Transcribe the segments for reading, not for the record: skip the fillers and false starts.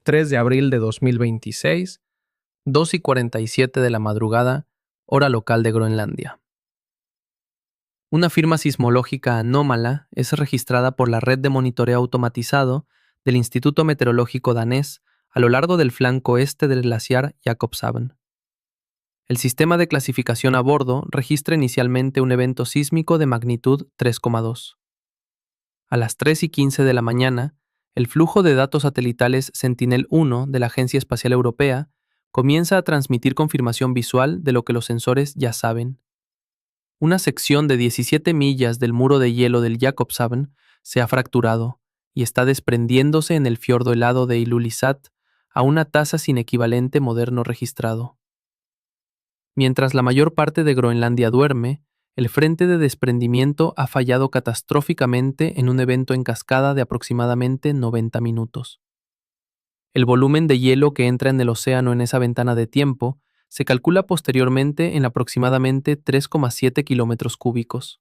3 de abril de 2026, 2:47 de la madrugada, hora local de Groenlandia. Una firma sismológica anómala es registrada por la red de monitoreo automatizado del Instituto Meteorológico danés a lo largo del flanco este del glaciar Jakobshavn. El sistema de clasificación a bordo registra inicialmente un evento sísmico de magnitud 3,2. A las 3:15 de la mañana, el flujo de datos satelitales Sentinel-1 de la Agencia Espacial Europea comienza a transmitir confirmación visual de lo que los sensores ya saben. Una sección de 17 millas del muro de hielo del Jakobshavn se ha fracturado y está desprendiéndose en el fiordo helado de Ilulissat a una tasa sin equivalente moderno registrado. Mientras la mayor parte de Groenlandia duerme, el frente de desprendimiento ha fallado catastróficamente en un evento en cascada de aproximadamente 90 minutos. El volumen de hielo que entra en el océano en esa ventana de tiempo se calcula posteriormente en aproximadamente 3,7 kilómetros cúbicos.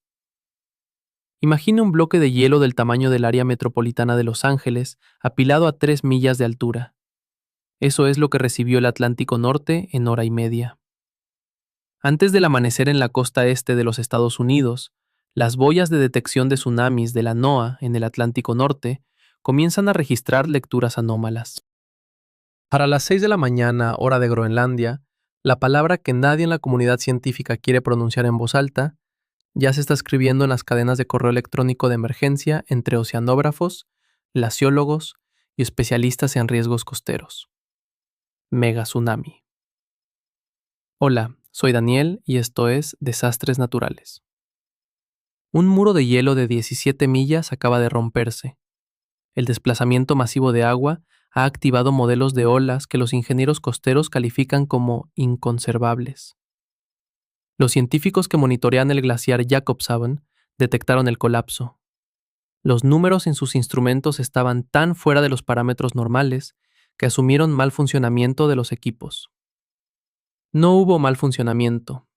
Imagine un bloque de hielo del tamaño del área metropolitana de Los Ángeles apilado a 3 millas de altura. Eso es lo que recibió el Atlántico Norte en hora y media. Antes del amanecer en la costa este de los Estados Unidos, las boyas de detección de tsunamis de la NOAA en el Atlántico Norte comienzan a registrar lecturas anómalas. Para las 6 de la mañana, hora de Groenlandia, la palabra que nadie en la comunidad científica quiere pronunciar en voz alta ya se está escribiendo en las cadenas de correo electrónico de emergencia entre oceanógrafos, glaciólogos y especialistas en riesgos costeros. Mega tsunami. Hola, soy Daniel y esto es Desastres Naturales. Un muro de hielo de 17 millas acaba de romperse. El desplazamiento masivo de agua ha activado modelos de olas que los ingenieros costeros califican como inconservables. Los científicos que monitorean el glaciar Jakobshavn detectaron el colapso. Los números en sus instrumentos estaban tan fuera de los parámetros normales que asumieron mal funcionamiento de los equipos. No hubo mal funcionamiento.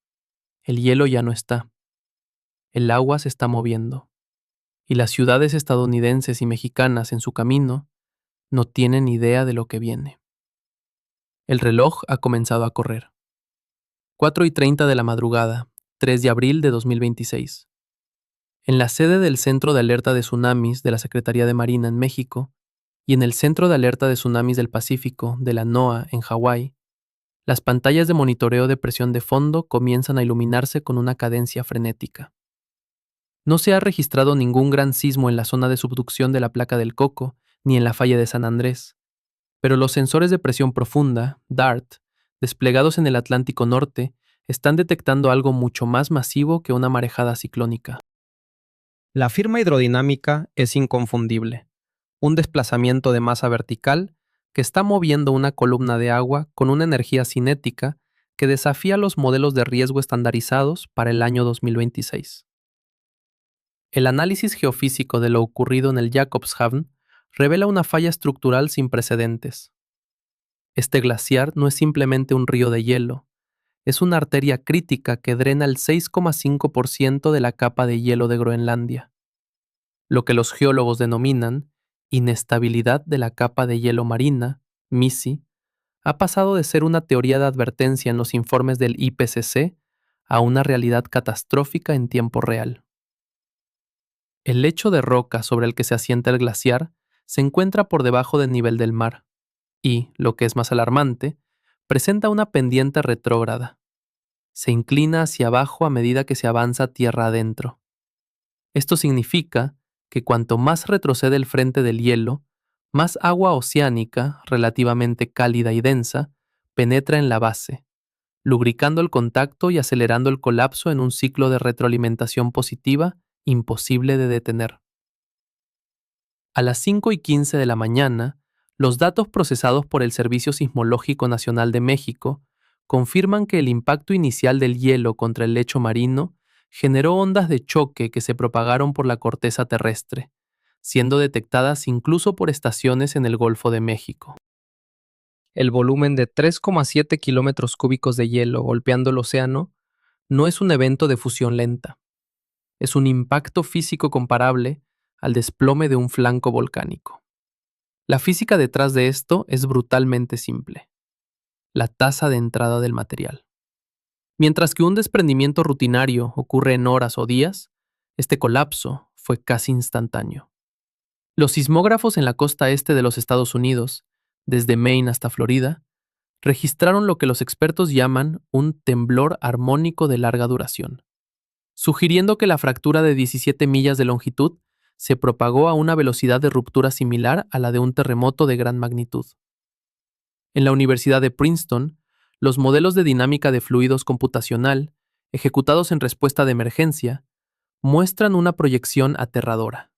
El hielo ya no está. El agua se está moviendo. Y las ciudades estadounidenses y mexicanas en su camino no tienen idea de lo que viene. El reloj ha comenzado a correr. 4:30 de la madrugada, 3 de abril de 2026. En la sede del Centro de Alerta de Tsunamis de la Secretaría de Marina en México y en el Centro de Alerta de Tsunamis del Pacífico de la NOAA en Hawái, las pantallas de monitoreo de presión de fondo comienzan a iluminarse con una cadencia frenética. No se ha registrado ningún gran sismo en la zona de subducción de la Placa del Coco ni en la falla de San Andrés, pero los sensores de presión profunda, DART, desplegados en el Atlántico Norte, están detectando algo mucho más masivo que una marejada ciclónica. La firma hidrodinámica es inconfundible. Un desplazamiento de masa vertical que está moviendo una columna de agua con una energía cinética que desafía los modelos de riesgo estandarizados para el año 2026. El análisis geofísico de lo ocurrido en el Jakobshavn revela una falla estructural sin precedentes. Este glaciar no es simplemente un río de hielo, es una arteria crítica que drena el 6,5% de la capa de hielo de Groenlandia, lo que los geólogos denominan inestabilidad de la capa de hielo marina, MISI, ha pasado de ser una teoría de advertencia en los informes del IPCC a una realidad catastrófica en tiempo real. El lecho de roca sobre el que se asienta el glaciar se encuentra por debajo del nivel del mar y, lo que es más alarmante, presenta una pendiente retrógrada. Se inclina hacia abajo a medida que se avanza tierra adentro. Esto significa que cuanto más retrocede el frente del hielo, más agua oceánica, relativamente cálida y densa, penetra en la base, lubricando el contacto y acelerando el colapso en un ciclo de retroalimentación positiva imposible de detener. A las 5:15 de la mañana, los datos procesados por el Servicio Sismológico Nacional de México confirman que el impacto inicial del hielo contra el lecho marino generó ondas de choque que se propagaron por la corteza terrestre, siendo detectadas incluso por estaciones en el Golfo de México. El volumen de 3,7 kilómetros cúbicos de hielo golpeando el océano no es un evento de fusión lenta. Es un impacto físico comparable al desplome de un flanco volcánico. La física detrás de esto es brutalmente simple: la tasa de entrada del material. Mientras que un desprendimiento rutinario ocurre en horas o días, este colapso fue casi instantáneo. Los sismógrafos en la costa este de los Estados Unidos, desde Maine hasta Florida, registraron lo que los expertos llaman un temblor armónico de larga duración, sugiriendo que la fractura de 17 millas de longitud se propagó a una velocidad de ruptura similar a la de un terremoto de gran magnitud. En la Universidad de Princeton, los modelos de dinámica de fluidos computacional, ejecutados en respuesta de emergencia, muestran una proyección aterradora.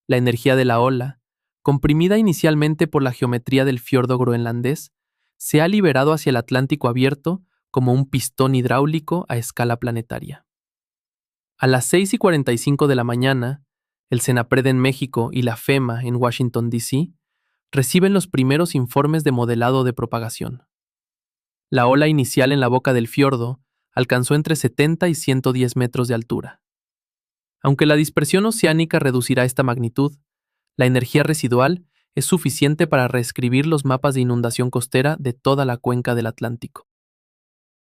La energía de la ola, comprimida inicialmente por la geometría del fiordo groenlandés, se ha liberado hacia el Atlántico abierto como un pistón hidráulico a escala planetaria. A las 6:45 de la mañana, el CENAPRED en México y la FEMA en Washington, D.C., reciben los primeros informes de modelado de propagación. La ola inicial en la boca del fiordo alcanzó entre 70 y 110 metros de altura. Aunque la dispersión oceánica reducirá esta magnitud, la energía residual es suficiente para reescribir los mapas de inundación costera de toda la cuenca del Atlántico.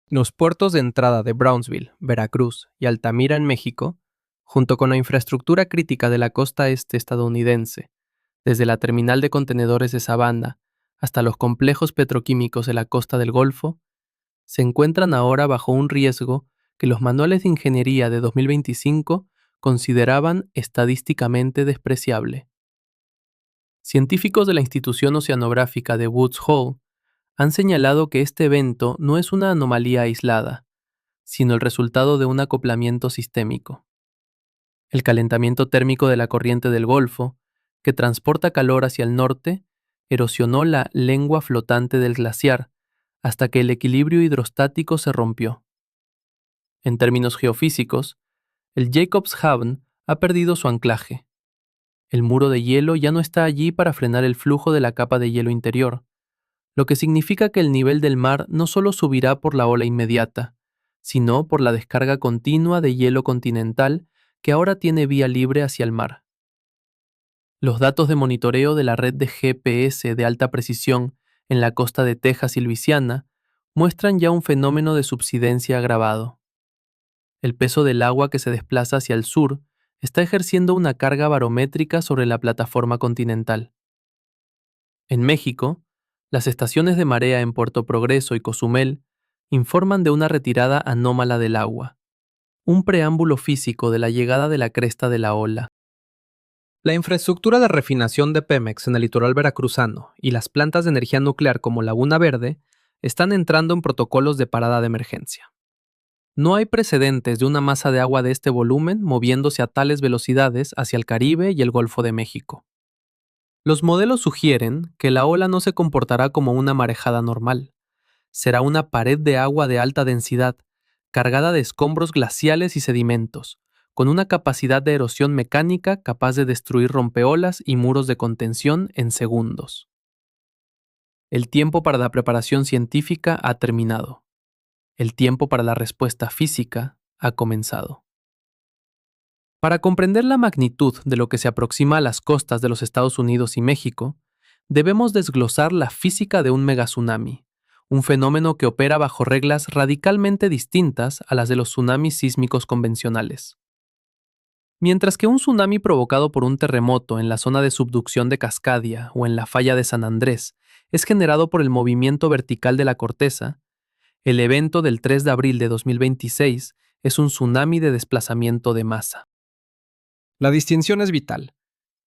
Los puertos de entrada de Brownsville, Veracruz y Altamira en México, junto con la infraestructura crítica de la costa este estadounidense, desde la terminal de contenedores de Savannah hasta los complejos petroquímicos de la costa del Golfo, se encuentran ahora bajo un riesgo que los manuales de ingeniería de 2025 consideraban estadísticamente despreciable. Científicos de la Institución Oceanográfica de Woods Hole han señalado que este evento no es una anomalía aislada, sino el resultado de un acoplamiento sistémico. El calentamiento térmico de la corriente del Golfo, que transporta calor hacia el norte, erosionó la lengua flotante del glaciar hasta que el equilibrio hidrostático se rompió. En términos geofísicos, el Jacobshavn ha perdido su anclaje. El muro de hielo ya no está allí para frenar el flujo de la capa de hielo interior, lo que significa que el nivel del mar no solo subirá por la ola inmediata, sino por la descarga continua de hielo continental que ahora tiene vía libre hacia el mar. Los datos de monitoreo de la red de GPS de alta precisión en la costa de Texas y Luisiana muestran ya un fenómeno de subsidencia agravado. El peso del agua que se desplaza hacia el sur está ejerciendo una carga barométrica sobre la plataforma continental. En México, las estaciones de marea en Puerto Progreso y Cozumel informan de una retirada anómala del agua, un preámbulo físico de la llegada de la cresta de la ola. La infraestructura de refinación de Pemex en el litoral veracruzano y las plantas de energía nuclear como Laguna Verde están entrando en protocolos de parada de emergencia. No hay precedentes de una masa de agua de este volumen moviéndose a tales velocidades hacia el Caribe y el Golfo de México. Los modelos sugieren que la ola no se comportará como una marejada normal. Será una pared de agua de alta densidad, cargada de escombros glaciales y sedimentos, con una capacidad de erosión mecánica capaz de destruir rompeolas y muros de contención en segundos. El tiempo para la preparación científica ha terminado. El tiempo para la respuesta física ha comenzado. Para comprender la magnitud de lo que se aproxima a las costas de los Estados Unidos y México, debemos desglosar la física de un megatsunami, un fenómeno que opera bajo reglas radicalmente distintas a las de los tsunamis sísmicos convencionales. Mientras que un tsunami provocado por un terremoto en la zona de subducción de Cascadia o en la falla de San Andrés es generado por el movimiento vertical de la corteza, el evento del 3 de abril de 2026 es un tsunami de desplazamiento de masa. La distinción es vital.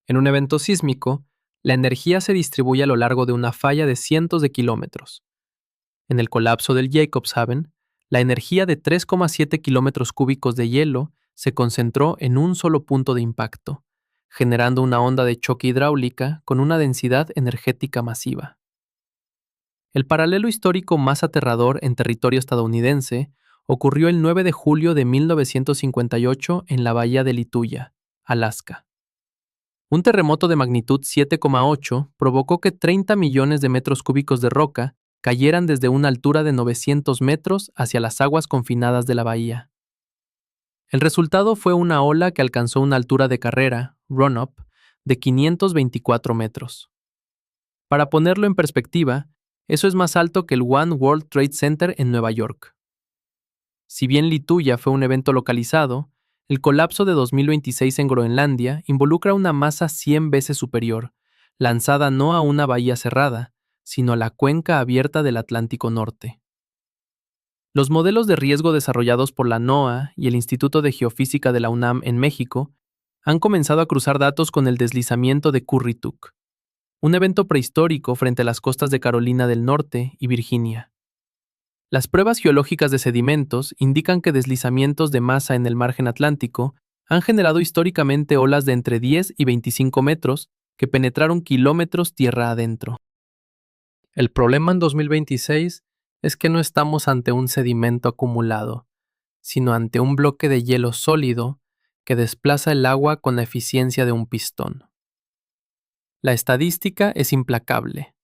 En un evento sísmico, la energía se distribuye a lo largo de una falla de cientos de kilómetros. En el colapso del Jacobshavn, la energía de 3,7 kilómetros cúbicos de hielo se concentró en un solo punto de impacto, generando una onda de choque hidráulica con una densidad energética masiva. El paralelo histórico más aterrador en territorio estadounidense ocurrió el 9 de julio de 1958 en la bahía de Lituya, Alaska. Un terremoto de magnitud 7,8 provocó que 30 millones de metros cúbicos de roca cayeran desde una altura de 900 metros hacia las aguas confinadas de la bahía. El resultado fue una ola que alcanzó una altura de carrera, run-up, de 524 metros. Para ponerlo en perspectiva, eso es más alto que el One World Trade Center en Nueva York. Si bien Lituya fue un evento localizado, el colapso de 2026 en Groenlandia involucra una masa 100 veces superior, lanzada no a una bahía cerrada, sino a la cuenca abierta del Atlántico Norte. Los modelos de riesgo desarrollados por la NOAA y el Instituto de Geofísica de la UNAM en México han comenzado a cruzar datos con el deslizamiento de Currituck, un evento prehistórico frente a las costas de Carolina del Norte y Virginia. Las pruebas geológicas de sedimentos indican que deslizamientos de masa en el margen atlántico han generado históricamente olas de entre 10 y 25 metros que penetraron kilómetros tierra adentro. El problema en 2026 es que no estamos ante un sedimento acumulado, sino ante un bloque de hielo sólido que desplaza el agua con la eficiencia de un pistón. La estadística es implacable.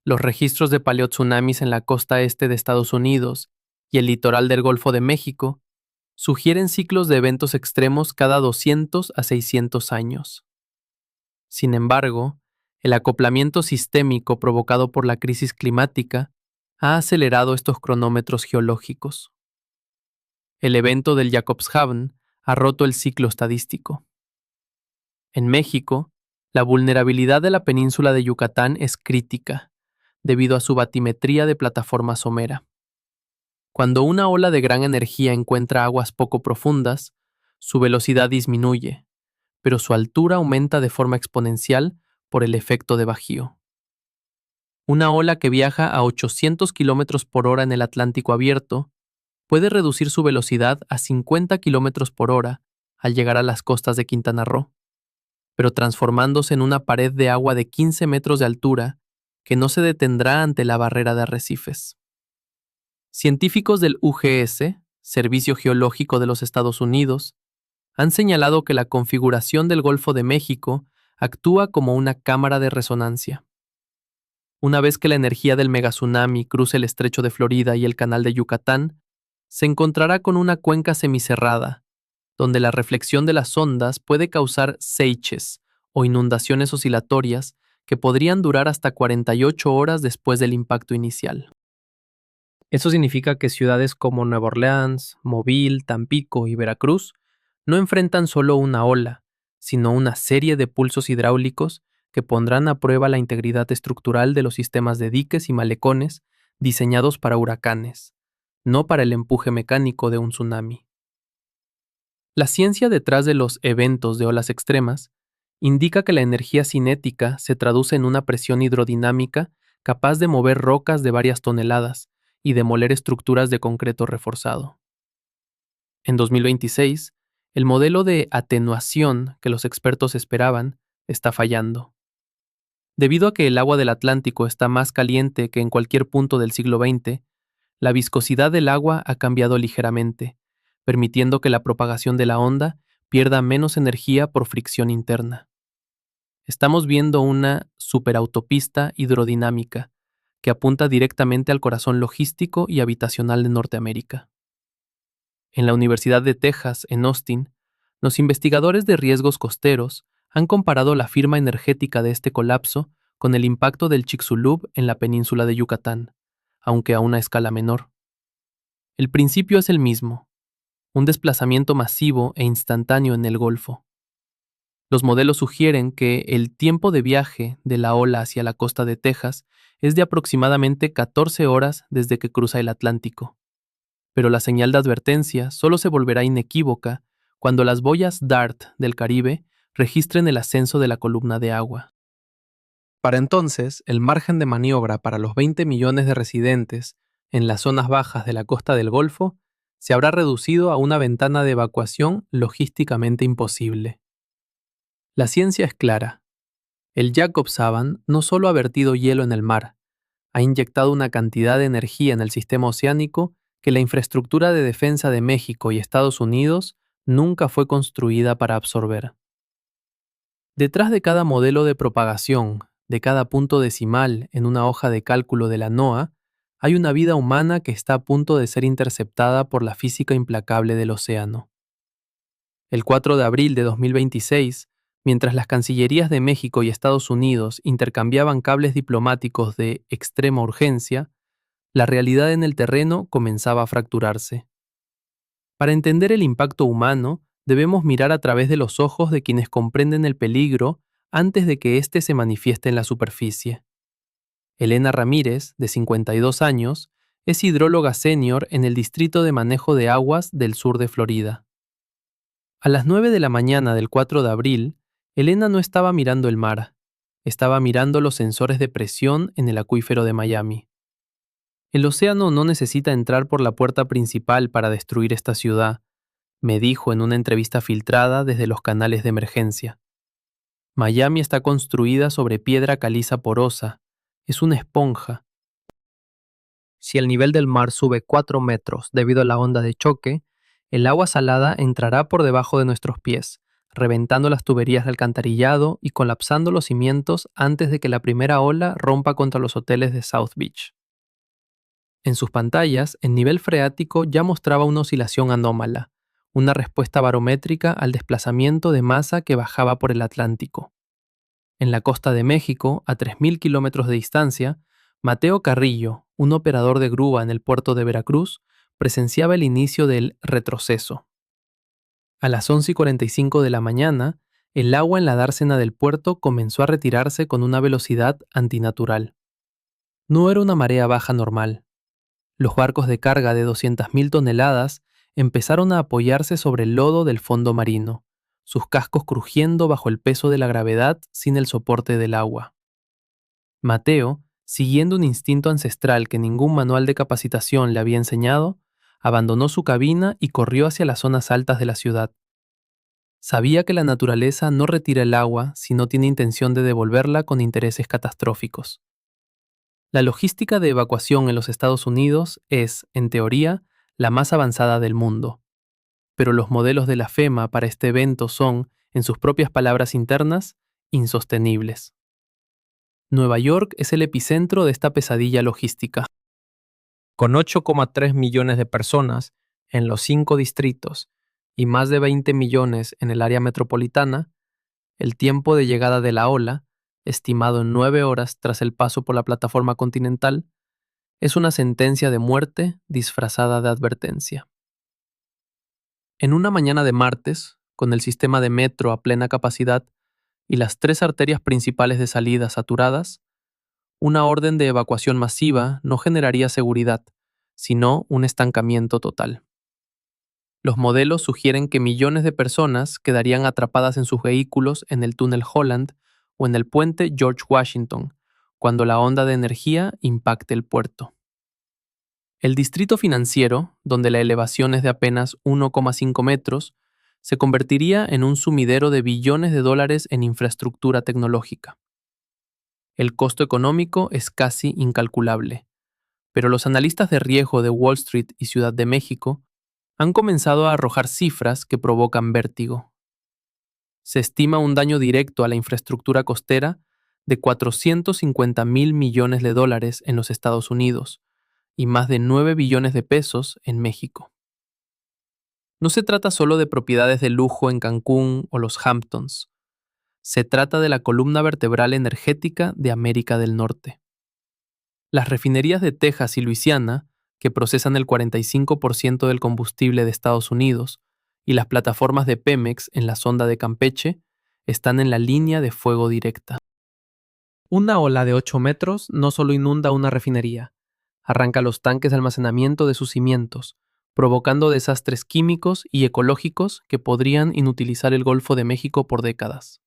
Los registros de paleotsunamis en la costa este de Estados Unidos y el litoral del Golfo de México sugieren ciclos de eventos extremos cada 200 a 600 años. Sin embargo, el acoplamiento sistémico provocado por la crisis climática ha acelerado estos cronómetros geológicos. El evento del Jakobshavn ha roto el ciclo estadístico. En México, la vulnerabilidad de la península de Yucatán es crítica, debido a su batimetría de plataforma somera. Cuando una ola de gran energía encuentra aguas poco profundas, su velocidad disminuye, pero su altura aumenta de forma exponencial por el efecto de bajío. Una ola que viaja a 800 km por hora en el Atlántico abierto puede reducir su velocidad a 50 km por hora al llegar a las costas de Quintana Roo, pero transformándose en una pared de agua de 15 metros de altura que no se detendrá ante la barrera de arrecifes. Científicos del UGS, Servicio Geológico de los Estados Unidos, han señalado que la configuración del Golfo de México actúa como una cámara de resonancia. Una vez que la energía del megatsunami cruce el estrecho de Florida y el canal de Yucatán, se encontrará con una cuenca semicerrada, donde la reflexión de las ondas puede causar seiches o inundaciones oscilatorias que podrían durar hasta 48 horas después del impacto inicial. Eso significa que ciudades como Nueva Orleans, Mobile, Tampico y Veracruz no enfrentan solo una ola, sino una serie de pulsos hidráulicos que pondrán a prueba la integridad estructural de los sistemas de diques y malecones diseñados para huracanes, no para el empuje mecánico de un tsunami. La ciencia detrás de los eventos de olas extremas indica que la energía cinética se traduce en una presión hidrodinámica capaz de mover rocas de varias toneladas y demoler estructuras de concreto reforzado. En 2026, el modelo de atenuación que los expertos esperaban está fallando. Debido a que el agua del Atlántico está más caliente que en cualquier punto del siglo XX, la viscosidad del agua ha cambiado ligeramente, permitiendo que la propagación de la onda pierda menos energía por fricción interna. Estamos viendo una superautopista hidrodinámica que apunta directamente al corazón logístico y habitacional de Norteamérica. En la Universidad de Texas, en Austin, los investigadores de riesgos costeros han comparado la firma energética de este colapso con el impacto del Chicxulub en la península de Yucatán, aunque a una escala menor. El principio es el mismo, un desplazamiento masivo e instantáneo en el Golfo. Los modelos sugieren que el tiempo de viaje de la ola hacia la costa de Texas es de aproximadamente 14 horas desde que cruza el Atlántico. Pero la señal de advertencia solo se volverá inequívoca cuando las boyas DART del Caribe registren el ascenso de la columna de agua. Para entonces, el margen de maniobra para los 20 millones de residentes en las zonas bajas de la costa del Golfo se habrá reducido a una ventana de evacuación logísticamente imposible. La ciencia es clara. El Jakobshavn no solo ha vertido hielo en el mar, ha inyectado una cantidad de energía en el sistema oceánico que la infraestructura de defensa de México y Estados Unidos nunca fue construida para absorber. Detrás de cada modelo de propagación, de cada punto decimal en una hoja de cálculo de la NOAA, hay una vida humana que está a punto de ser interceptada por la física implacable del océano. El 4 de abril de 2026, Mientras las cancillerías de México y Estados Unidos intercambiaban cables diplomáticos de extrema urgencia, la realidad en el terreno comenzaba a fracturarse. Para entender el impacto humano, debemos mirar a través de los ojos de quienes comprenden el peligro antes de que éste se manifieste en la superficie. Elena Ramírez, de 52 años, es hidróloga senior en el Distrito de Manejo de Aguas del sur de Florida. A las 9 de la mañana del 4 de abril, Elena no estaba mirando el mar, estaba mirando los sensores de presión en el acuífero de Miami. El océano no necesita entrar por la puerta principal para destruir esta ciudad, me dijo en una entrevista filtrada desde los canales de emergencia. Miami está construida sobre piedra caliza porosa, es una esponja. Si el nivel del mar sube 4 metros debido a la onda de choque, el agua salada entrará por debajo de nuestros pies, reventando las tuberías de alcantarillado y colapsando los cimientos antes de que la primera ola rompa contra los hoteles de South Beach. En sus pantallas, el nivel freático ya mostraba una oscilación anómala, una respuesta barométrica al desplazamiento de masa que bajaba por el Atlántico. En la costa de México, a 3.000 kilómetros de distancia, Mateo Carrillo, un operador de grúa en el puerto de Veracruz, presenciaba el inicio del retroceso. A las 11:45 de la mañana, el agua en la dársena del puerto comenzó a retirarse con una velocidad antinatural. No era una marea baja normal. Los barcos de carga de 200.000 toneladas empezaron a apoyarse sobre el lodo del fondo marino, sus cascos crujiendo bajo el peso de la gravedad sin el soporte del agua. Mateo, siguiendo un instinto ancestral que ningún manual de capacitación le había enseñado, abandonó su cabina y corrió hacia las zonas altas de la ciudad. Sabía que la naturaleza no retira el agua si no tiene intención de devolverla con intereses catastróficos. La logística de evacuación en los Estados Unidos es, en teoría, la más avanzada del mundo. Pero los modelos de la FEMA para este evento son, en sus propias palabras internas, insostenibles. Nueva York es el epicentro de esta pesadilla logística. Con 8,3 millones de personas en los 5 distritos y más de 20 millones en el área metropolitana, el tiempo de llegada de la ola, estimado en 9 horas tras el paso por la plataforma continental, es una sentencia de muerte disfrazada de advertencia. En una mañana de martes, con el sistema de metro a plena capacidad y las 3 arterias principales de salida saturadas, una orden de evacuación masiva no generaría seguridad, sino un estancamiento total. Los modelos sugieren que millones de personas quedarían atrapadas en sus vehículos en el túnel Holland o en el puente George Washington, cuando la onda de energía impacte el puerto. El distrito financiero, donde la elevación es de apenas 1,5 metros, se convertiría en un sumidero de billones de dólares en infraestructura tecnológica. El costo económico es casi incalculable, pero los analistas de riesgo de Wall Street y Ciudad de México han comenzado a arrojar cifras que provocan vértigo. Se estima un daño directo a la infraestructura costera de 450.000 millones de dólares en los Estados Unidos y más de 9 billones de pesos en México. No se trata solo de propiedades de lujo en Cancún o los Hamptons. Se trata de la columna vertebral energética de América del Norte. Las refinerías de Texas y Luisiana, que procesan el 45% del combustible de Estados Unidos, y las plataformas de Pemex en la sonda de Campeche, están en la línea de fuego directa. Una ola de 8 metros no solo inunda una refinería, arranca los tanques de almacenamiento de sus cimientos, provocando desastres químicos y ecológicos que podrían inutilizar el Golfo de México por décadas.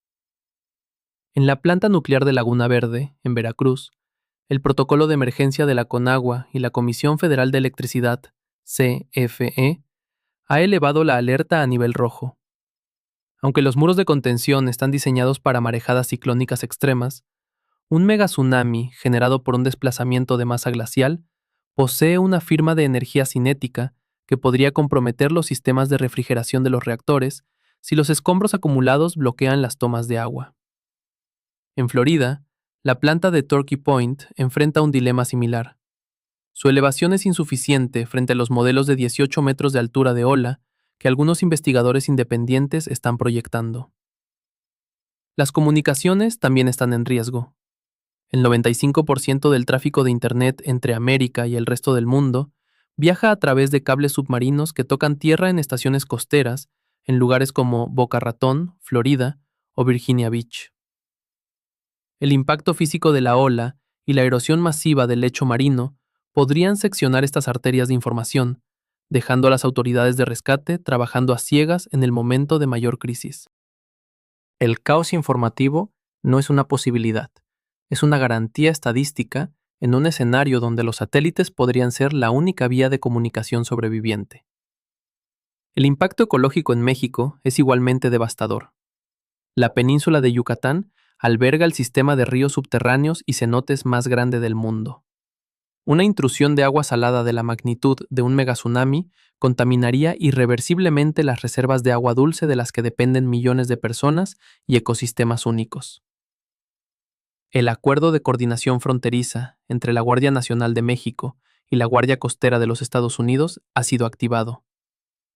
En la planta nuclear de Laguna Verde, en Veracruz, el protocolo de emergencia de la Conagua y la Comisión Federal de Electricidad, CFE, ha elevado la alerta a nivel rojo. Aunque los muros de contención están diseñados para marejadas ciclónicas extremas, un megatsunami generado por un desplazamiento de masa glacial posee una firma de energía cinética que podría comprometer los sistemas de refrigeración de los reactores si los escombros acumulados bloquean las tomas de agua. En Florida, la planta de Turkey Point enfrenta un dilema similar. Su elevación es insuficiente frente a los modelos de 18 metros de altura de ola que algunos investigadores independientes están proyectando. Las comunicaciones también están en riesgo. El 95% del tráfico de Internet entre América y el resto del mundo viaja a través de cables submarinos que tocan tierra en estaciones costeras, en lugares como Boca Ratón, Florida o Virginia Beach. El impacto físico de la ola y la erosión masiva del lecho marino podrían seccionar estas arterias de información, dejando a las autoridades de rescate trabajando a ciegas en el momento de mayor crisis. El caos informativo no es una posibilidad, es una garantía estadística en un escenario donde los satélites podrían ser la única vía de comunicación sobreviviente. El impacto ecológico en México es igualmente devastador. La península de Yucatán alberga el sistema de ríos subterráneos y cenotes más grande del mundo. Una intrusión de agua salada de la magnitud de un megatsunami contaminaría irreversiblemente las reservas de agua dulce de las que dependen millones de personas y ecosistemas únicos. El Acuerdo de Coordinación Fronteriza entre la Guardia Nacional de México y la Guardia Costera de los Estados Unidos ha sido activado.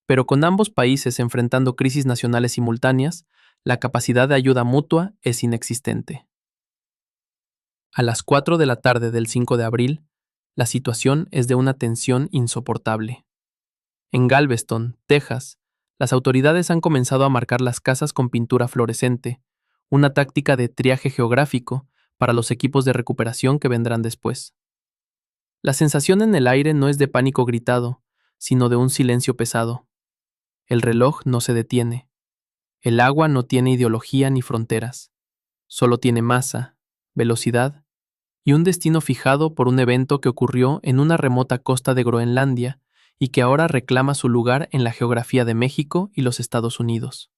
Pero con ambos países enfrentando crisis nacionales simultáneas, la capacidad de ayuda mutua es inexistente. A las 4 de la tarde del 5 de abril, la situación es de una tensión insoportable. En Galveston, Texas, las autoridades han comenzado a marcar las casas con pintura fluorescente, una táctica de triaje geográfico para los equipos de recuperación que vendrán después. La sensación en el aire no es de pánico gritado, sino de un silencio pesado. El reloj no se detiene. El agua no tiene ideología ni fronteras. Solo tiene masa, velocidad y un destino fijado por un evento que ocurrió en una remota costa de Groenlandia y que ahora reclama su lugar en la geografía de México y los Estados Unidos.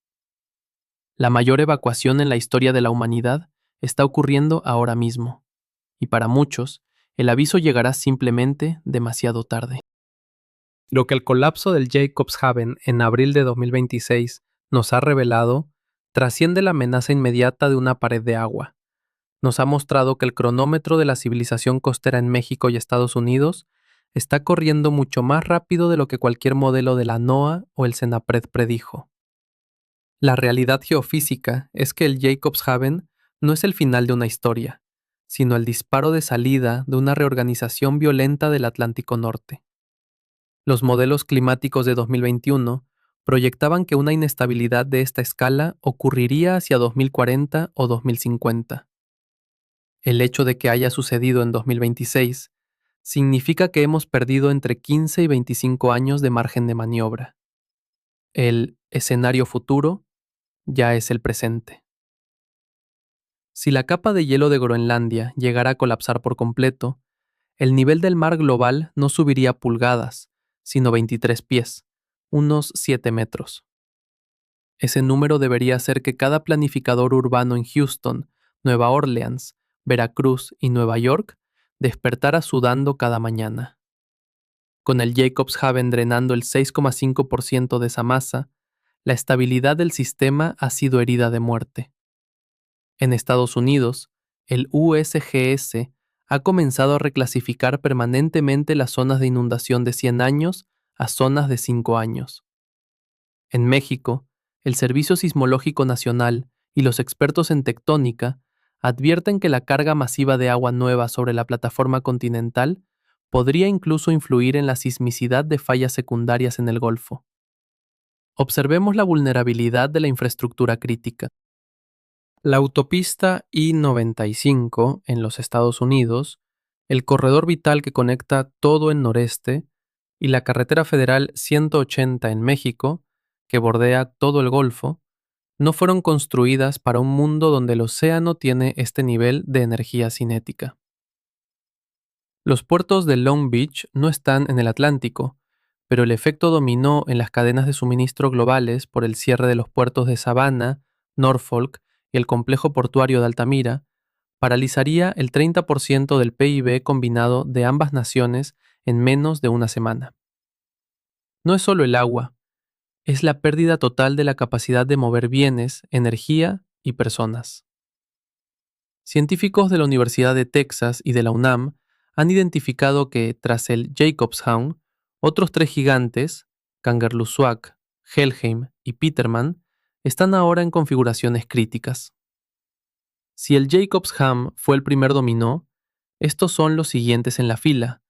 La mayor evacuación en la historia de la humanidad está ocurriendo ahora mismo, y para muchos, el aviso llegará simplemente demasiado tarde. Lo que el colapso del Jacobshaven en abril de 2026 nos ha revelado trasciende la amenaza inmediata de una pared de agua. Nos ha mostrado que el cronómetro de la civilización costera en México y Estados Unidos está corriendo mucho más rápido de lo que cualquier modelo de la NOAA o el CENAPRED predijo. La realidad geofísica es que el Jacobshaven no es el final de una historia, sino el disparo de salida de una reorganización violenta del Atlántico Norte. Los modelos climáticos de 2021 proyectaban que una inestabilidad de esta escala ocurriría hacia 2040 o 2050. El hecho de que haya sucedido en 2026 significa que hemos perdido entre 15 y 25 años de margen de maniobra. El escenario futuro ya es el presente. Si la capa de hielo de Groenlandia llegara a colapsar por completo, el nivel del mar global no subiría pulgadas, sino 23 pies, unos 7 metros. Ese número debería hacer que cada planificador urbano en Houston, Nueva Orleans, Veracruz y Nueva York despertara sudando cada mañana. Con el Jacobshaven drenando el 6,5% de esa masa, la estabilidad del sistema ha sido herida de muerte. En Estados Unidos, el USGS ha comenzado a reclasificar permanentemente las zonas de inundación de 100 años a zonas de 5 años. En México, el Servicio Sismológico Nacional y los expertos en tectónica advierten que la carga masiva de agua nueva sobre la plataforma continental podría incluso influir en la sismicidad de fallas secundarias en el Golfo. Observemos la vulnerabilidad de la infraestructura crítica. La autopista I-95 en los Estados Unidos, el corredor vital que conecta todo el noreste, y la carretera federal 180 en México, que bordea todo el Golfo, no fueron construidas para un mundo donde el océano tiene este nivel de energía cinética. Los puertos de Long Beach no están en el Atlántico, pero el efecto dominó en las cadenas de suministro globales por el cierre de los puertos de Savannah, Norfolk y el complejo portuario de Altamira paralizaría el 30% del PIB combinado de ambas naciones en menos de una semana. No es solo el agua, es la pérdida total de la capacidad de mover bienes, energía y personas. Científicos de la Universidad de Texas y de la UNAM han identificado que, tras el Jacobshaven, otros tres gigantes, Kangerlussuaq, Helheim y Petermann, están ahora en configuraciones críticas. Si el Jacob's Ham fue el primer dominó, estos son los siguientes en la fila,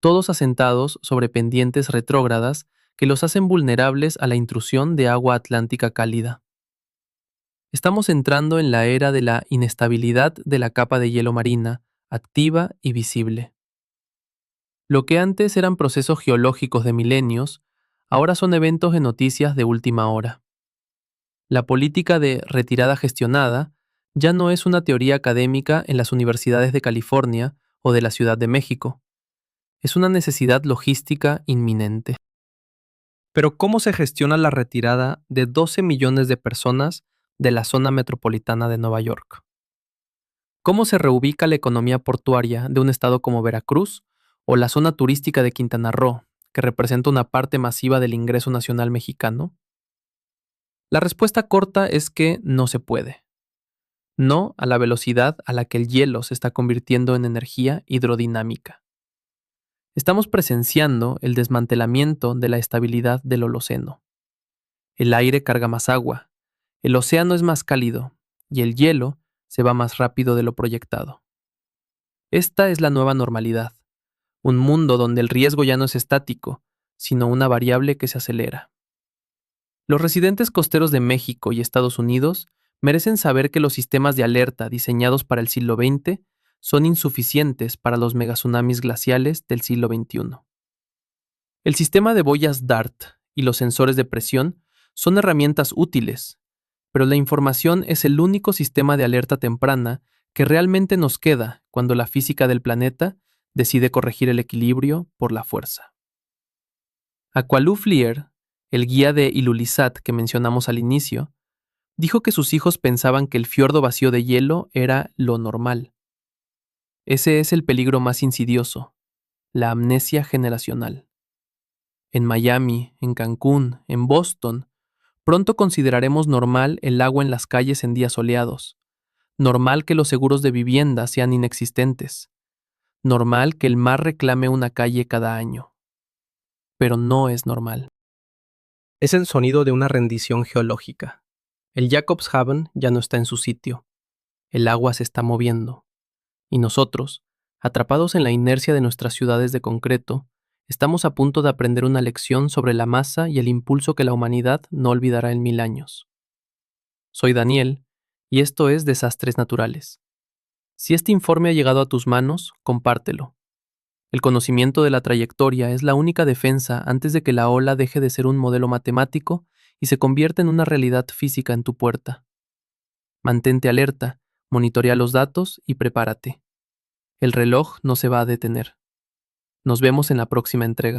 todos asentados sobre pendientes retrógradas que los hacen vulnerables a la intrusión de agua atlántica cálida. Estamos entrando en la era de la inestabilidad de la capa de hielo marina, activa y visible. Lo que antes eran procesos geológicos de milenios, ahora son eventos de noticias de última hora. La política de retirada gestionada ya no es una teoría académica en las universidades de California o de la Ciudad de México. Es una necesidad logística inminente. Pero ¿cómo se gestiona la retirada de 12 millones de personas de la zona metropolitana de Nueva York? ¿Cómo se reubica la economía portuaria de un estado como Veracruz o la zona turística de Quintana Roo, que representa una parte masiva del ingreso nacional mexicano? La respuesta corta es que no se puede. No a la velocidad a la que el hielo se está convirtiendo en energía hidrodinámica. Estamos presenciando el desmantelamiento de la estabilidad del Holoceno. El aire carga más agua, el océano es más cálido y el hielo se va más rápido de lo proyectado. Esta es la nueva normalidad, un mundo donde el riesgo ya no es estático, sino una variable que se acelera. Los residentes costeros de México y Estados Unidos merecen saber que los sistemas de alerta diseñados para el siglo XX son insuficientes para los megatsunamis glaciales del siglo XXI. El sistema de boyas DART y los sensores de presión son herramientas útiles, pero la información es el único sistema de alerta temprana que realmente nos queda cuando la física del planeta decide corregir el equilibrio por la fuerza. Aqualou Flier, el guía de Ilulissat que mencionamos al inicio, dijo que sus hijos pensaban que el fiordo vacío de hielo era lo normal. Ese es el peligro más insidioso, la amnesia generacional. En Miami, en Cancún, en Boston, pronto consideraremos normal el agua en las calles en días soleados, normal que los seguros de vivienda sean inexistentes, normal que el mar reclame una calle cada año. Pero no es normal. Es el sonido de una rendición geológica. El Jacobshaven ya no está en su sitio. El agua se está moviendo. Y nosotros, atrapados en la inercia de nuestras ciudades de concreto, estamos a punto de aprender una lección sobre la masa y el impulso que la humanidad no olvidará en 1000 años. Soy Daniel, y esto es Desastres Naturales. Si este informe ha llegado a tus manos, compártelo. El conocimiento de la trayectoria es la única defensa antes de que la ola deje de ser un modelo matemático y se convierta en una realidad física en tu puerta. Mantente alerta, monitorea los datos y prepárate. El reloj no se va a detener. Nos vemos en la próxima entrega.